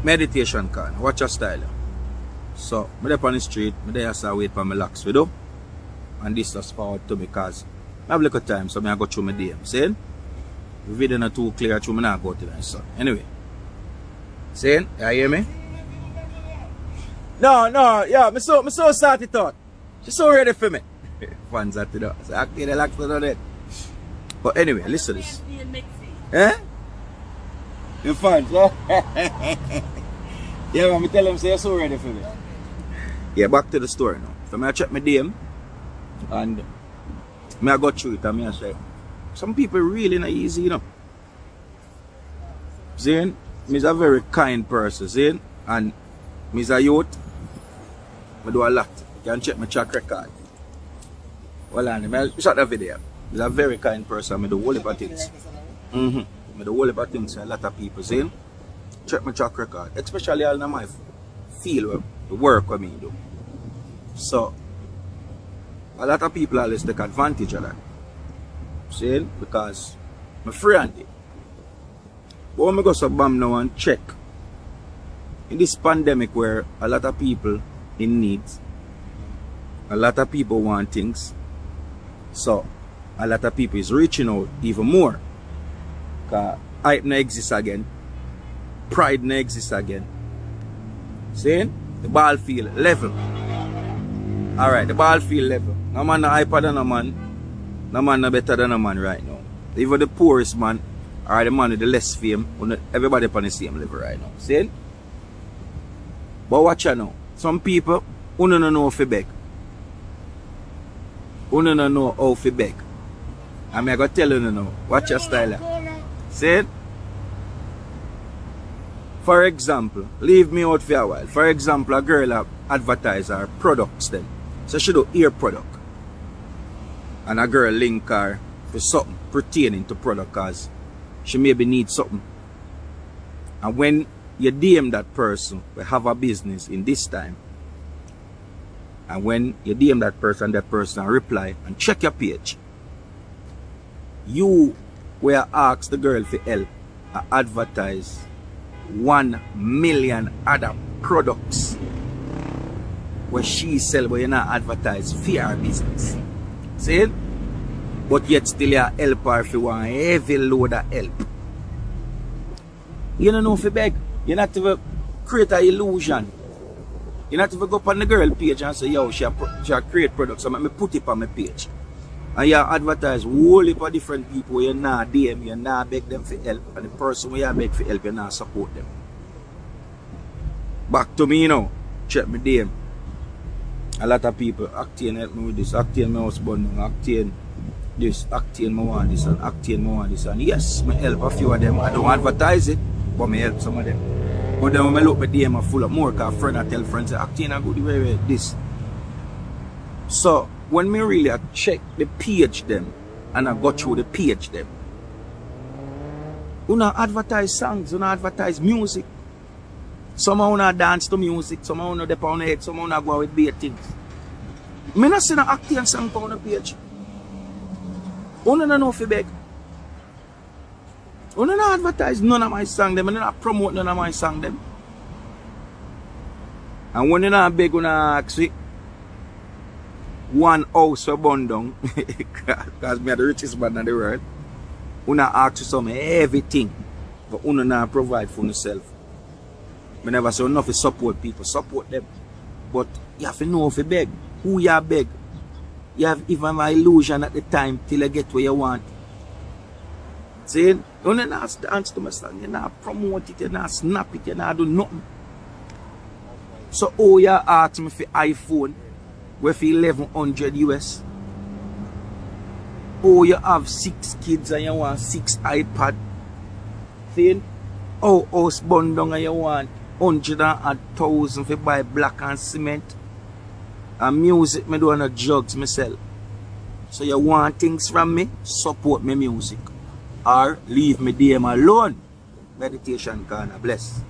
meditation corner. Watch your style. So, I'm there on the street, I'm there to wait for my locks video. And this just forward to me because I have a little time, so I go through my DM. See? The video not too clear, so I not go to the sun. Anyway. See? You hear me? No, yeah, I'm so started out. She's so ready for me. Fans at the door. So I can't relax on that. But anyway, listen to this. Eh? You fans, huh? Yeah, man, I tell them say you're so ready for me. Yeah, back to the story now. So I check my DM and I go through it and I say, some people really not easy, you know. Zane, I'm a very kind person, Zane, and I'm a youth. I do a lot. You can check my track record. Well, I shot that video. I'm a very kind person. I do a whole heap of things. I do a whole heap of things to a lot of people, Zane. Check my track record, especially all in my field, the work with me do. So, a lot of people always take advantage of that. See? Because I'm friendly. But when I go to BAM now and check, in this pandemic where a lot of people in need, a lot of people want things, so a lot of people is reaching out even more. Because hype no exists again. Pride no exists again. See? The ball field level. Alright, the ball field level. No man no hyper than a man. No man no better than a man right now. Even the poorest man or the man with the less fame, everybody upon the same level right now. See? But watch out now. Some people who don't know how to beg. Who don't know how to beg. And I'm going to tell you now. Watch your style. See? For example, leave me out for a while. For example, a girl advertise her products then. So she do ear product. And a girl link her for something pertaining to product cause she maybe needs something. And when you DM that person, we have a business in this time. And when you DM that person reply and check your page, you will ask the girl for help and advertise 1 million other products where she sell but you not advertise for her business. See? But yet still you help her if you want a heavy load of help. You don't know if you beg. You not even create an illusion. You not even go up on the girl page and say, yo, she create products, so let me put it on my page. And you advertise whole heap of different people you not DM, you not beg them for help. And the person where you beg for help, you not support them. Back to me now. Check my DM. A lot of people, IOctane help me with this, IOctane my husband, IOctane this, IOctane me want this, and IOctane me want this. And yes, I help a few of them. I don't advertise it, but I help some of them. But then when I look at DM, I full of more because friend I tell friends, IOctane I go the way this. So, when me really check the page them, and I go through the page them, you not advertise songs, you not advertise music. Some of you dance to music, some of you dip on the head, some of you go with beer things. I not see no IOctane song on the page. You don't know if you beg. You don't advertise none of my songs, them. You don't promote none of my songs, them. And when you not beg, you not ask me, one house for bundle, because me are the richest man in the world, you not ask you some everything, but you not provide for yourself. I never say enough to support people, support them. But you have to know if you beg, who you beg. You have even an illusion at the time till you get where you want. See, you not dance to my song, you not promote it, you not snap it, you not do nothing. So, oh, you ask me for iPhone, where for 1100 US. Oh, you have 6 kids and you want 6 iPad. See, oh, house bun down and you want 100,000 for buy black and cement. And music, me do no drugs myself. So you want things from me? Support me music. Or leave me DM alone. Meditation corner. Bless.